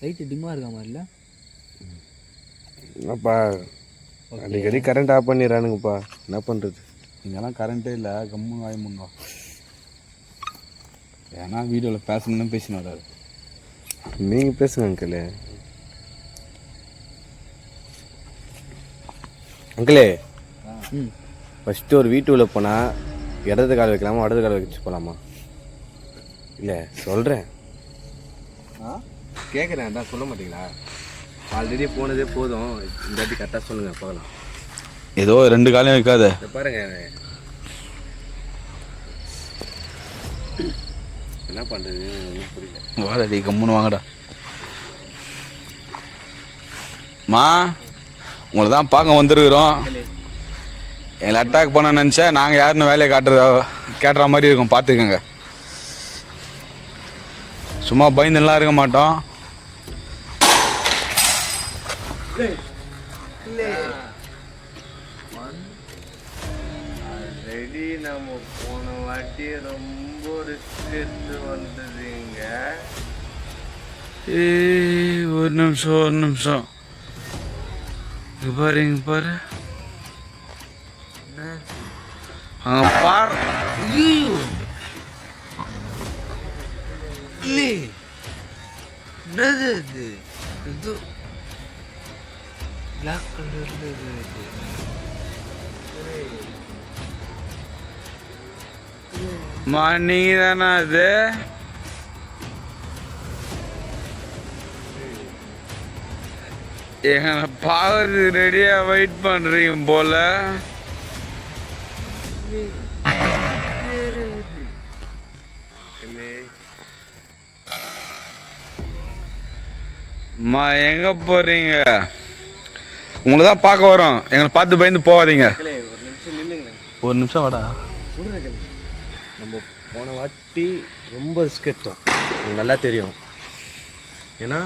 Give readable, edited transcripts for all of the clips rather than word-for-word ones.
Light டிம்மாக இருக்கா மாதிரில. என்னப்பா அடிக்கடி கரண்ட் ஆஃப் பண்ணிடுறானுங்கப்பா, என்ன பண்ணுறது? இங்கெல்லாம் கரண்ட்டே இல்லை, கம்முன்னு வாய் முன்னோம். ஏன்னா வீடியோவில் பேசணுன்னு பேசினு வராது. நீங்கள் பேசுங்க அங்கிளே. அங்கிளே, ஃபஸ்ட்டு ஒரு வீட்டுக்குள்ளே போனால் இடது கால் வைக்கலாமா வடது கால் வச்சு போகலாமா? இல்லை சொல்கிறேன், கேட்குறேன், தான் சொல்ல மாட்டீங்களா? ஆல்ரெடி போனதே போதும், இந்த வாட்டி கரெக்டாக சொல்லுங்கள் போகலாம். ஏதோ 2 காலையும் வைக்காத பாருங்க, என்ன பண்ணுறது புரியல. வாடடி கம்முன்னு வாங்கடா. மா உங்களை தான் பார்க்க வந்துருக்குறோம். எங்களை அட்டாக் பண்ண நினச்சா நாங்கள் யாருன்னு வேலையை கேட்டுற மாதிரி இருக்கும், பார்த்துக்கோங்க. சும்மா பயந்துலாம் இருக்க மாட்டோம். ஆல்ரெடி நம்ம போன வாட்டி ரொம்ப ரிஸ்க் எடுத்து வந்ததுங்க. ஒரு நிமிஷம் இங்க பாரு அங்க பாரு. என்னது அது? இது பிளாக் கலர்ல இருக்குது. நீங்க தானே அது? எங்களை பார்க்கறதுக்கு ரெடியா வெயிட் பண்றீங்க போல. எங்க போறீங்க? உங்களை தான் பார்க்க வரோம், எங்களை பார்த்து பயந்து போகாதீங்க. ஒரு நிமிஷம் வாடா. நம்ம போன வாட்டி ரொம்ப ரிஸ்க் எடுத்தோம், எனக்கு நல்லா தெரியும். ஏன்னா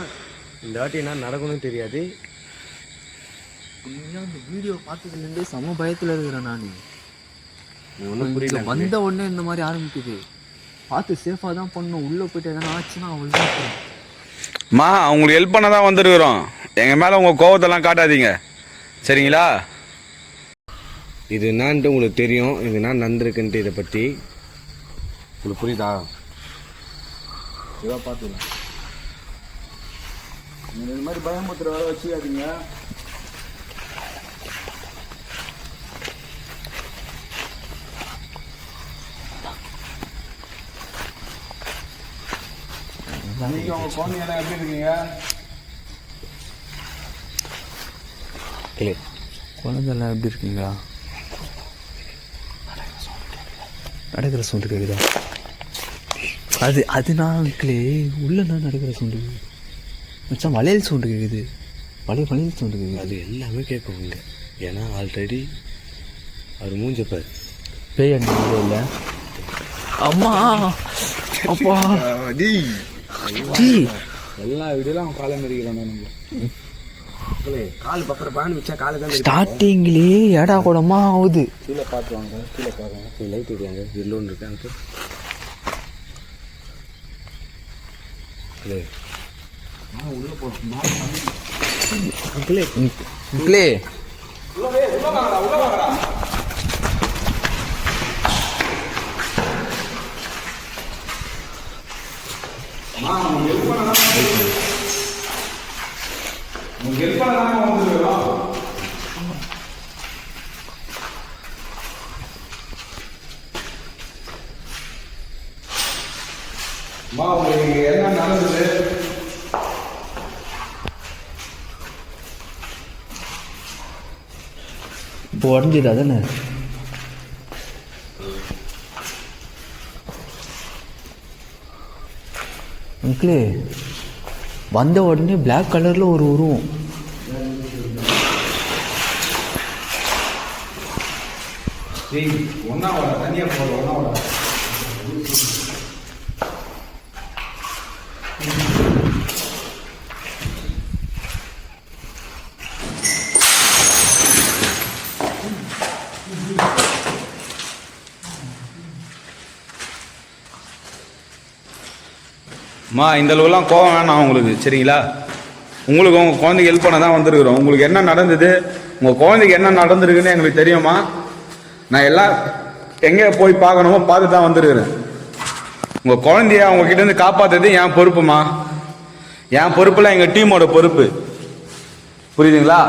இந்த வாட்டி என்ன நடக்கணும்னு தெரியாது. அந்த வீடியோ பார்த்ததுலேருந்தே செம பயத்தில் இருக்கிறேன் நான். ஒன்றும் புரியல, வந்த உடனே இந்த மாதிரி ஆரம்பிக்குது. பார்த்து சேஃபாக தான் பண்ணணும். உள்ளே போய்ட்டு எதனா ஆச்சுன்னா அவள் உங்களுக்கு ஹெல்ப் பண்ண தான் வந்துருக்குறோம். எங்கள் மேலே உங்கள் கோவத்தெல்லாம் காட்டாதீங்க, சரிங்களா? இது என்னான்ட்டு உங்களுக்கு தெரியும், இது என்ன நடந்திருக்குன்ட்டு. இதை பற்றி உங்களுக்கு புரியுதா? இதாக பார்த்துக்கலாம். நீங்கள் இந்த மாதிரி பயமுறுத்துற வேலை வச்சுக்காதீங்க. நீங்கள் உங்கள் குழந்தைங்களாம் எப்படி இருக்கீங்க? இல்லை குழந்தைலாம் எப்படி இருக்கீங்களா? நடக்கிற சவுண்டு கேட்குதா? அது நான் வீட்டிலே உள்ள நான் நடக்கிற சவுண்டு மச்சான். வளையல் சவுண்டு கேட்குது, வளையல் சவுண்டு கேட்குது. அது எல்லாமே கேட்கும் இங்கே. ஏன்னா ஆல்ரெடி அவர் மூஞ்சப்பார் பேய் அண்ணன் இல்லை. அம்மா அப்பா எல்லா வீடியோலாம் காலை மறிக்கிறான். கால் பப்பரை பான்னு வச்சா காலை தான் ஸ்டார்டிங்லேயே ஏடா கூடமா ஆகுது. கீழே பார்த்துவாங்க, கீழே பார்க்குறாங்க. லைட் இருக்காங்க, இல்லோன்னு இருக்காங்க. உள்ள போட்டு என்ன நடந்தது? இப்போ உடஞ்சிதா தானே? அங்கிளே வந்த உடனே பிளாக் கலரில் ஒரு உருவம். ஒன்னா வர தனியாக போகிற ஒன்னா வர. இந்த அளவுலாம் கோவம் வேணாம் உங்களுக்கு, சரிங்களா? உங்களுக்கு உங்கள் குழந்தைக்கு ஹெல்ப் பண்ண தான் வந்துருக்குறோம். உங்களுக்கு என்ன நடந்தது, உங்கள் குழந்தைக்கு என்ன நடந்திருக்குன்னு எங்களுக்கு தெரியுமா? நான் எல்லாம் எங்கே போய் பார்க்கணுமோ பார்த்து தான் வந்துருக்குறேன். உங்கள் குழந்தைய அவங்கக்கிட்டேருந்து காப்பாற்றுறது என் பொறுப்புமா. என் பொறுப்பில் எங்கள் டீமோட பொறுப்பு, புரியுதுங்களா?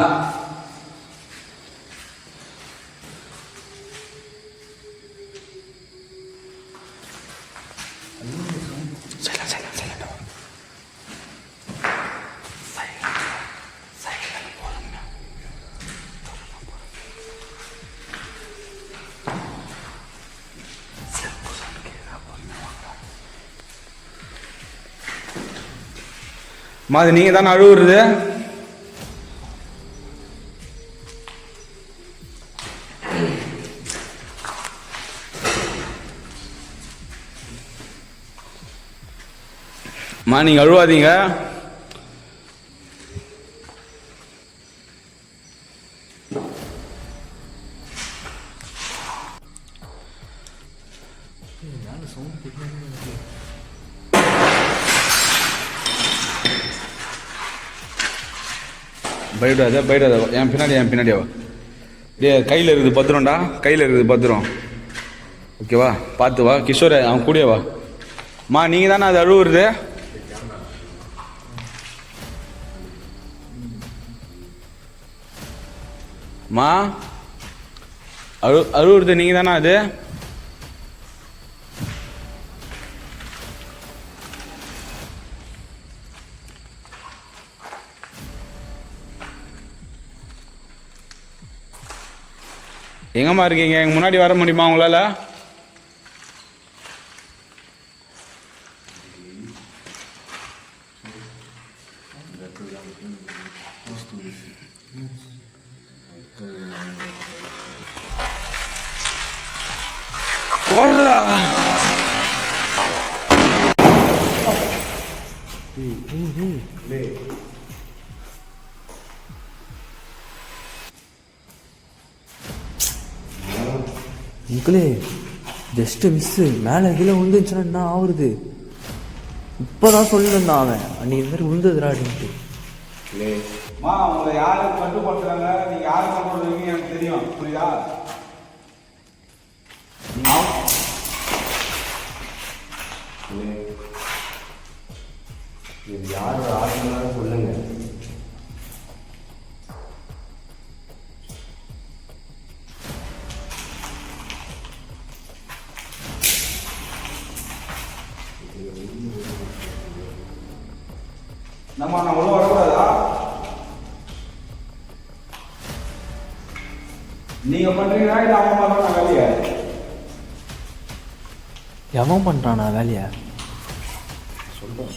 அது நீங்கள் தானே அழுவுறது? நீங்கள் அழுவாதீங்க. பயப்படாத, என் பின்னாடியா டே, கையில் இருக்குது பத்திரம்டா, கையில் இருக்குது பத்திரம், ஓகேவா? பார்த்து வா கிஷோர், அவன் கூடயே வா. நீங்கள் தானே அது அழுவுறது? அழுவுறது நீங்கள் தானே அது? எங்கம்மா இருக்கீங்க? எங்க முன்னாடி வர முடியுமா உங்களால? உங்களே ஜஸ்ட் மிஸ்ஸு, மேலே கீழே விழுந்துச்சுன்னா என்ன ஆகுறது? இப்போதான் சொல்லிருந்தான் அவன், அன்னைக்கு இந்த மாதிரி விழுந்ததுடா அப்படின்ட்டு. உங்களை யாரு கட்டுப்படுத்துறாங்க, நீங்க யாரு கட்டுப்படுறீங்க எனக்கு தெரியும், புரியுதா? இது யார் ஆளுங்கன்னு சொல்லுங்க. நான் உள்ள வரக்கூடாதா? நீங்க பண்றீங்களா இல்ல அவன் பண்றானா வேலைய? எவன் பண்றானா வேலைய? சொல்றேன்.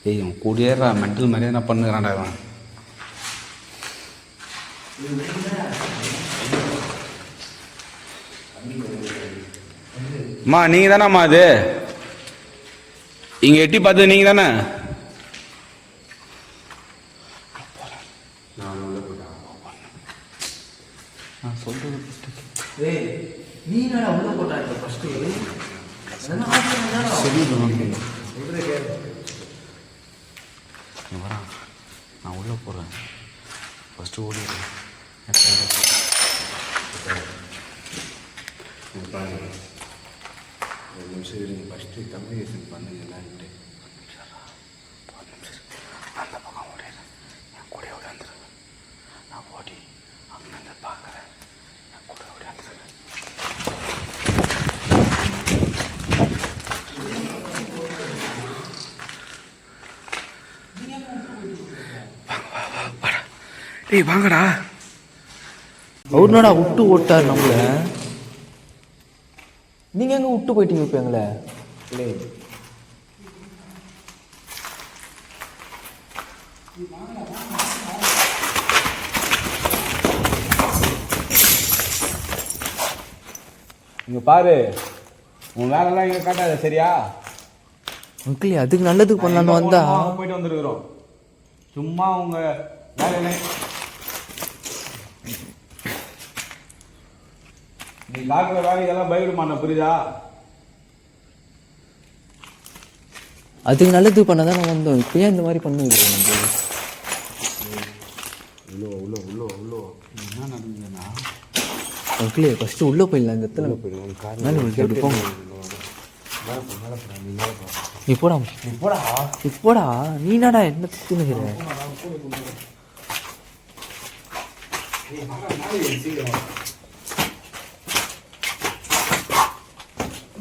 ஏய், அவன் கூடியேறா மென்டல் மாதிரியே நான் பண்ணுறான்டா அவன். நீங்கள் தானேம்மா அது? இங்கே எட்டி பார்த்தது நீங்கள் தானே? நான் சொல்றது நீ என்னடா உள்ள போட்டாங்க ஃபர்ஸ்ட்? சரி வரான், நான் உள்ளே போகிறேன். ஃபஸ்ட்டு ஓடிடுறேன். ஒரு நிமிஷம் இருங்க, ஃபஸ்ட்டு கம்யூனிகேஷன் பண்ணுங்க என்னான்ட்டு. அந்த பக்கம் ஓடிடுறேன், என் கூட ஓடியாந்துருங்க. நான் ஓடி அங்கேருந்து பார்க்குறேன், என் கூட ஓடியாந்துருங்க. டேய் வாங்கடா. அவருனாடா விட்டு ஓட்டார் நம்மள. நீங்க எங்க விட்டு போயிட்டீங்க இப்ப எங்களை? இங்க பாரு, உன் வேலைலாம் இங்க காட்டாத, சரியா? அங்கிள் அதுக்கு நல்லதுக்கு பண்ணலான்னு வந்தா போயிட்டு வந்துருக்குறோம். சும்மா உங்க வேலையில நீ லாக்கிற வேலையெல்லாம் பயப்பட புரியுதா? அதுக்கு நல்லதுக்கு பண்ண தான் வந்தோம். இப்போ ஏன் இந்த மாதிரி பண்ணுவீங்க நம்ம? என்ன நடந்ததுன்னா அங்கிள் ஃபஸ்ட்டு உள்ளே போயிடலாம். இந்த இடத்துல மேலே எப்படி போங்க. நீ போடா நீ போடா. நீ என்னடா என்ன தின்னுகிற?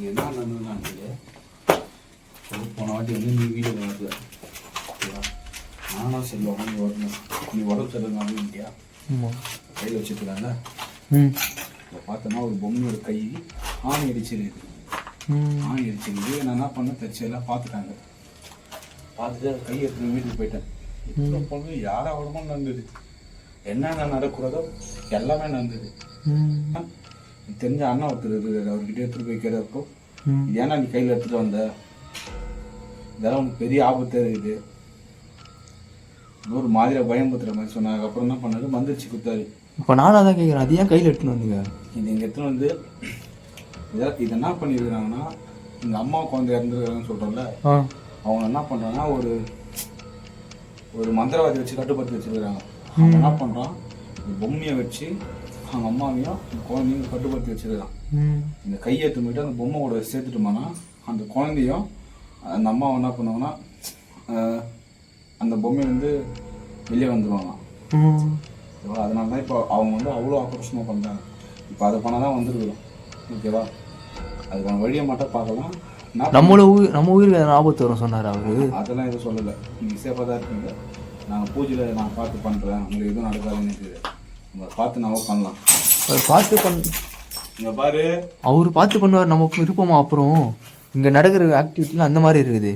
என்ன நடந்ததுன்னா போன வாட்டி வந்து நீ வீடியோ வருது நானும் சரி உடம்பு வரணும். நீ உடம்பு சரியில்லை இல்லையா? கையில் வச்சுருக்கலாம்ல. இப்போ பார்த்தோன்னா ஒரு பொம்மையோட கை ஆணி அடிச்சிருக்கு. ஆணி அடிச்சிருக்கு. நான் என்ன பண்ணேன் தச்செல்லாம் பார்த்துட்டாங்க. பார்த்துட்டு கை எடுத்து வீட்டுக்கு போயிட்டேன். பொண்ணு யாரா உடம்பு நடந்தது, என்னென்ன நடக்கிறதோ எல்லாமே நடந்தது. தெரிஞ்ச அண்ணா ஒருத்தர் இருக்குது, அவர்கிட்ட எடுத்துகிட்டு போய் கேட்கறப்போ இது ஏன்னா நீ கையில் எடுத்துகிட்டு வந்த, இதெல்லாம் உனக்கு பெரிய ஆபத்து இருக்குது, ஒரு மாதிரியாக பயம்புத்துற மாதிரி சொன்னாங்க. அப்புறம் என்ன பண்ணாரு, மந்திரிச்சு கொடுத்தாரு. இப்போ நானும் அதான் கேட்குறேன், அது ஏன் கையில் எடுத்துன்னு வந்தீங்க? இது இங்கே எடுத்துன்னு வந்து இதை என்ன பண்ணியிருக்கிறாங்கன்னா, எங்கள் அம்மா குழந்தை இறந்துருக்காங்கன்னு சொல்கிறோம்ல, அவங்க என்ன பண்ணுறாங்கன்னா ஒரு மந்திரவாதி வச்சு கட்டுப்படுத்தி வச்சுருக்கிறாங்க. அவங்க என்ன பண்ணுறான், இந்த பொம்மையை வச்சு அவங்க அம்மாவையும் குழந்தையும் கட்டுப்படுத்தி வச்சுருக்கான். இந்த கையெழுத்து போயிட்டு அந்த பொம்மை கூட சேர்த்துட்டோம்னா அந்த குழந்தையும் அந்த அம்மாவை என்ன பண்ணுவாங்கன்னா அந்த பொம்மை வந்து வெளியே வந்துடுவாங்க. ஓகேவா? அதனால தான் இப்போ அவங்க வந்து அவ்வளோ ஆக்ரோஷமாக பண்ணுறாங்க. இப்போ அதை பண்ண தான் வந்துருக்குறோம். ஓகேவா? அதுக்கான வழியை மட்டும் பார்க்கலாம். நம்ம உயிருக்கு ஆபத்து வரும் சொன்னார் அவரு. அதெல்லாம் எதுவும் சொல்லலை. நீங்கள் சேஃபாக தான் இருக்கீங்க. நாங்கள் பூஜையில் நான் பார்த்து பண்ணுறேன், உங்களுக்கு எதுவும் நடக்காதுன்னு நம்ம பார்த்து நம்ம பண்ணலாம். அவர் பார்த்து இங்கே பாரு, அவர் பார்த்து பண்ணுவார். நம்ம இருப்போமா? அப்புறம் இங்கே நடக்கிற ஆக்டிவிட்டிலாம் அந்த மாதிரி இருக்குது.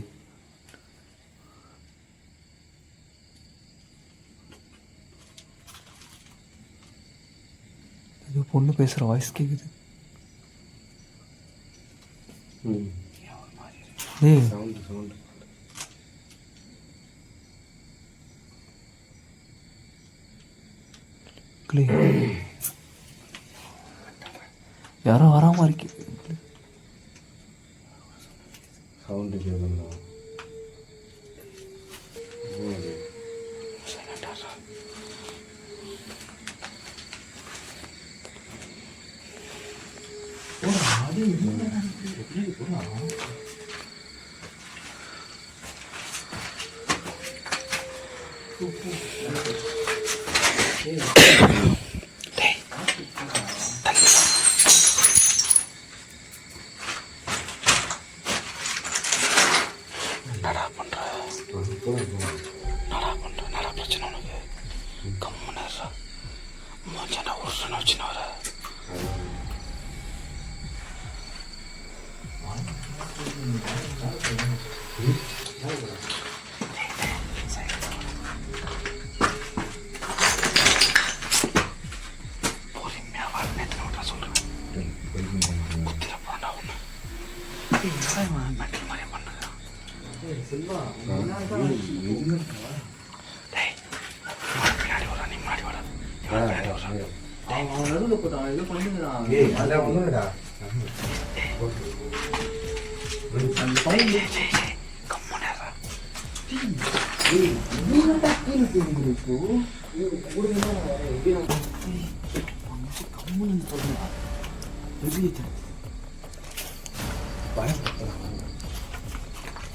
இது பொண்ணு பேசுகிற வாய்ஸ் கேட்குது. ஏய் யாரோ வராம இருக்கு. சவுண்டு கேட்கணும்.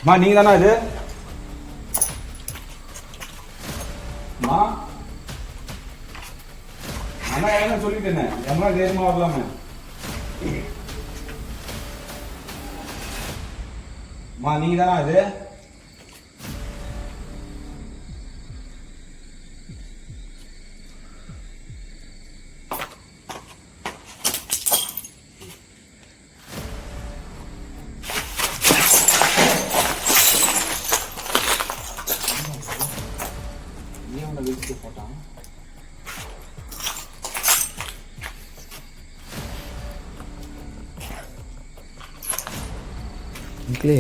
மா நீங்க தானா இது? மா அண்ணா என்ன சொல்லிட்டேனே, எம்மா தைரியமா வரலாமே. மா நீங்க தானா இது? போட்டான் அங்கிளே,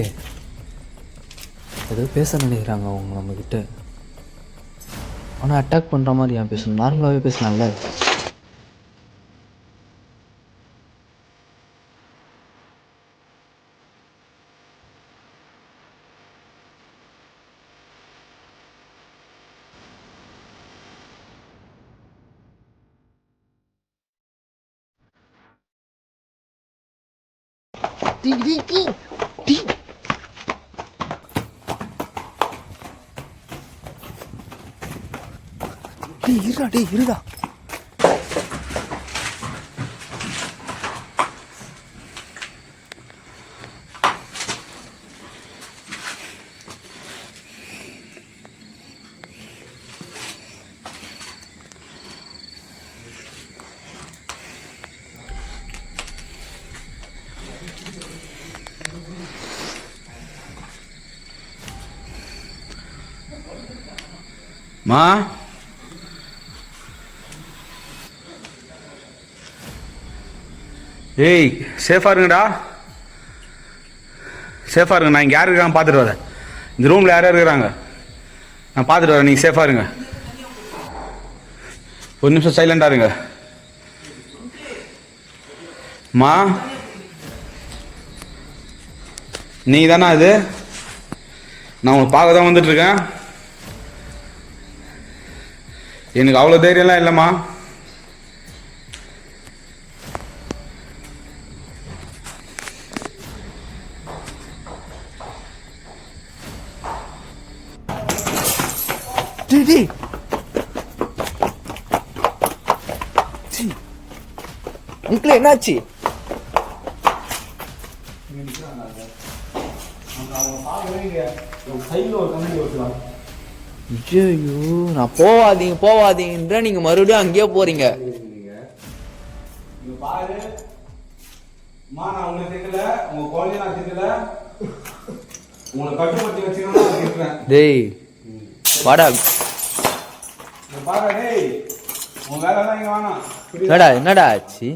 ஏதோ பேச நினைக்கிறாங்க அவங்க நம்மக்கிட்ட. ஆனால் அட்டாக் பண்ணுற மாதிரி ஏன் பேசணும்? நார்மலாகவே பேசலாம்ல. இருடா டேய் இருடா. மா ஏய் சேஃபாக இருங்கடா, சேஃபாக இருங்க. நான் இங்கே யார் இருக்காங்க பார்த்துட்டு வரேன். இந்த ரூமில் யார் யார் இருக்கிறாங்க நான் பார்த்துட்டு வரேன். நீங்கள் சேஃபாக இருங்க. ஒரு நிமிஷம் சைலண்டாக இருங்க. மா நீங்கள் தானே அது? நான் உங்களை பார்க்க தான் வந்துட்டுருக்கேன். எனக்கு அவ்வளோ தைரியம்லாம் இல்லைம்மா. அங்கிள் என்னாச்சு? ஐயோ நான் போவாதீங்க போவாதீங்கன்ற நீங்க மறுபடியும் அங்கேயே போறீங்க. பாரு நான் உங்களை திட்டல, உங்க குழந்தைய நான் திட்டல, உங்களை கட்டுப்படுத்தி வச்சுக்கணும். டேய் வாடா. பாரு டேய் உங்க வேலைலாம் இங்க வேணாம். என்னடா ஆச்சு?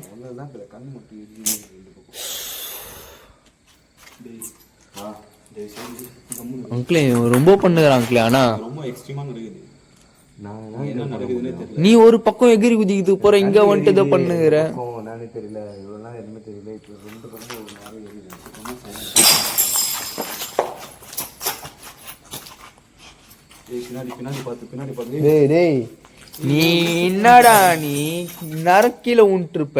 அங்கிளே ரொம்ப பண்ணுகிறான் அங்கிளே. ஆனா ரொம்ப எக்ஸ்ட்ரீமா நடக்குது. நான் என்ன நடக்குதுன்னே தெரியல. நீ ஒரு பக்கம் எகிரி குதிக்குது போற, இங்க வந்துட்டு இதை பண்ணுகிற. நானே தெரியல, இவ்வளவு நாள் எதுவுமே தெரியல. இப்போ ரொம்ப ரொம்ப ஒரு மாதிரி எரியுது. பின்னாடி பார்த்து டேய் டேய் நீ என்னடா நீ நரக்கில உன்ட்ருப்ப.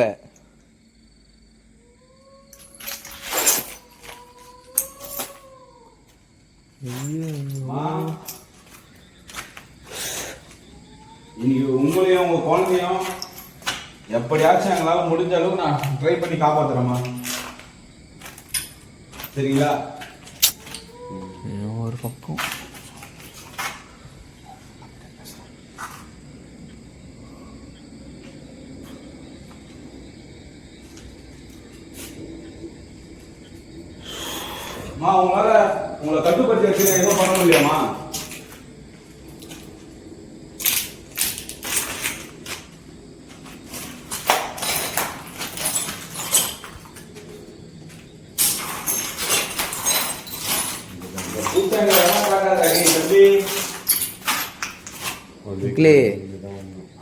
இன்னைக்கு உங்களையும் உங்க குழந்தையும் எப்படியாச்சும் எங்களால முடிஞ்ச அளவுக்கு நான் ட்ரை பண்ணி காப்பாத்துறேம்மா. சரிங்களா? ஒரு பக்கம் உங்களால உங்களை கட்டுப்படுத்தி வச்சு எதுவும் பண்ண முடியாமா?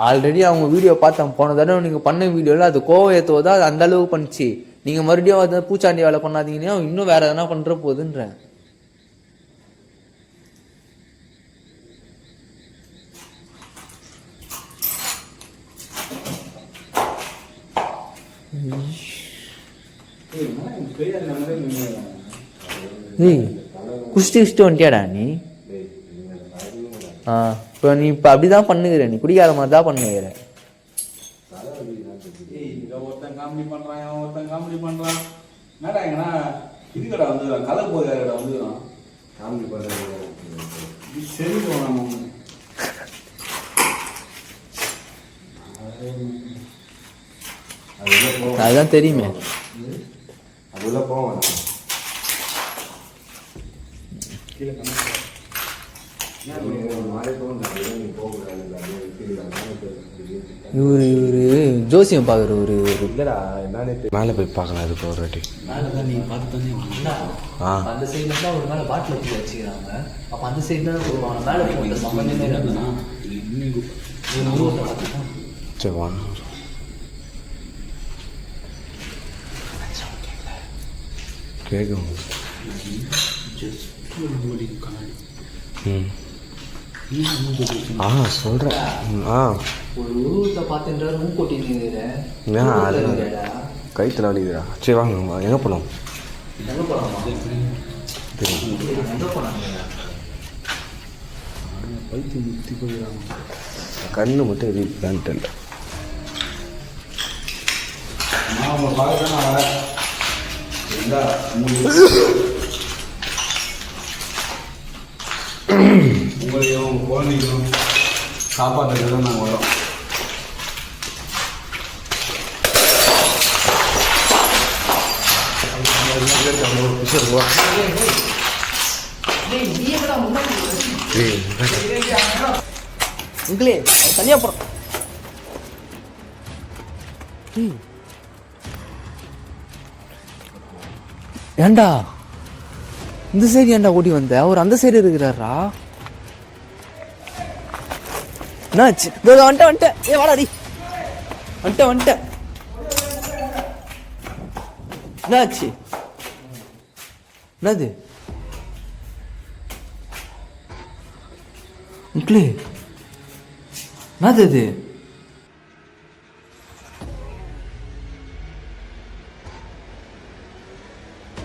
ஆல்ரெடி அவங்க வீடியோ பார்த்தேன். போன தடவை நீங்க பண்ண வீடியோல அது கோவம் ஏற்றுவதா அது அந்த அளவுக்கு பண்ணிச்சு. நீங்க மறுபடியும் அதை பூச்சாண்டி வேலை பண்ணாதீங்கன்னா இன்னும் வேற எதனா பண்ற போகுதுன்ற. குஷ்டி வந்துட்டியாடா நீ? இப்போ நீ இப்போ அப்படிதான் பண்ணுகிற, நீ குடிக்காத மாதிரி தான் பண்ணுகிற. ஒருத்தன் காமெடி பண்றான், ஒருத்தன் காமெடி பண்றான். என்னடா எங்கன்னா இதுக்கடா வந்து கலர் போதையாடா வந்து காமெடி பண்றாங்க. சரி போனாம அதுதான் தெரியுமே. அதுல போவேன். இவரு ஜோசியம் பார்க்குற இல்லைடா என்னன்னு மேலே போய் பார்க்கலாம் அதுக்கு ஒரு வாட்டி. மேலே தான் நீங்கள் பார்த்து தானே அந்த சைடில் தான் ஒரு மேலே பாட்டில் வச்சு வச்சுக்கிறாங்க. அப்போ அந்த சைடு தான் வருவாங்க. மேலே போகிற சம்மந்தமே இல்லைன்னா சரி வாங்க. கேட்கும். சொல்கிறேன். ஒரு உருவத்தை பார்த்துன்ற மூக்கொட்டி நிற்கிறேன். அது கைத்தில் வலிக்குதுடா. சரி வாங்க எங்கே போகலாம்? எங்கே போகலாமா? எங்கே போகலாம்? பைத்தி முத்தி போயிடறாங்க. கண்ணு மட்டும் எதிர்ப்பான்னு தெரியல. உங்களையும் உங்கள் குழந்தைகளும் காப்பாற்றுறது தான் நாங்கள் வரோம். உங்களே தனியாக போகிறோம். ஏண்டா இந்த சைடு ஏன்டா ஓடி வந்த? அவர் அந்த சைடு இருக்கிறாரா? என்னாச்சு? வந்துட்டேன். ஏ வாடாடி, வந்துட்டேன். என்னாச்சு? என்னது உங்களே? என்னது இது?